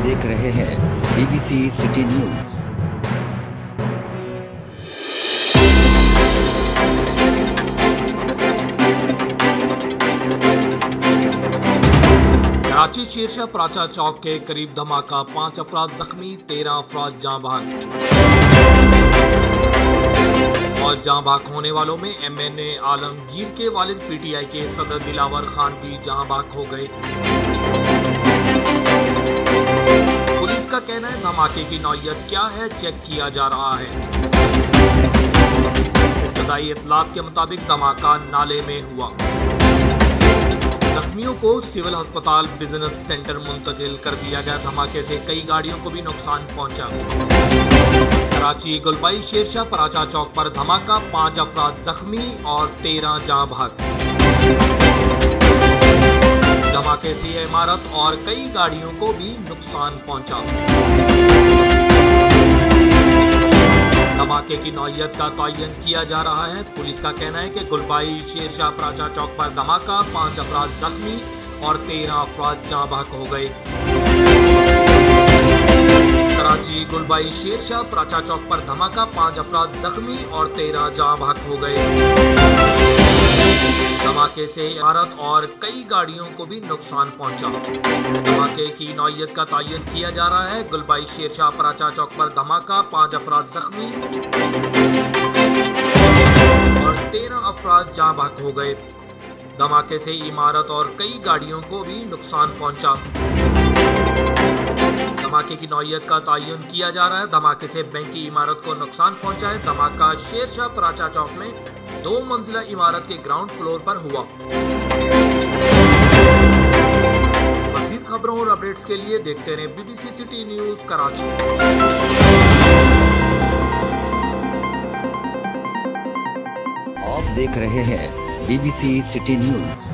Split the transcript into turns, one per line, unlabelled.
देख रहे हैं BBC city news.
Karachi Shershah Paracha Chowk के करीब धमाका, 5 अफराद जख्मी, 13 अफराद जाँ बहक। और जाँ बहक होने वालों में MNA आलमगीर के वालिद PTI के सदर दिलावर खान भी जाँ बहक हो गए। पुलिस का कहना है धमाके की नौयत क्या है चेक किया जा रहा है। इब्तदाई इत्तलात के मुताबिक धमाका नाले में हुआ। जख्मियों को सिविल अस्पताल बिजनेस सेंटर मुंतकिल कर दिया गया। धमाके से कई गाड़ियों को भी नुकसान पहुंचा। कराची गुलबाई शेरशाह प्राचा चौक पर धमाका, 5 अफराद जख्मी और 13 जाँ बहक। धमाके से इमारत और कई गाड़ियों को भी नुकसान पहुंचा। धमाके की नौयत का तयन किया जा रहा है। पुलिस का कहना है कि गुलबाई शेरशाह प्राचा चौक पर धमाका, 5 अफराद जख्मी और 13 अफराद जाँ बहक हो गए। कराची गुलबाई शेरशाह प्राचा चौक पर धमाका, 5 अफराद जख्मी और 13 जाँ बहक हो गए। धमाके से इमारत और कई गाड़ियों को भी नुकसान पहुंचा। धमाके की नौयत का तयन किया जा रहा है। गुलबाई शेरशाह प्राचा चौक पर धमाका, 5 अफराद जख्मी और 13 अफराद जाँ बहक हो गए। धमाके से इमारत और कई गाड़ियों को भी नुकसान पहुंचा। धमाके की नौयत का तयन किया जा रहा है। धमाके से बैंक की इमारत को नुकसान पहुंचा है। धमाका शेरशाह प्राचा चौक में 2 मंजिला इमारत के ग्राउंड फ्लोर पर हुआ। मज़ीद खबरों और अपडेट्स के लिए देखते रहें BBC सिटी न्यूज कराची।
आप देख रहे हैं BBC सिटी न्यूज।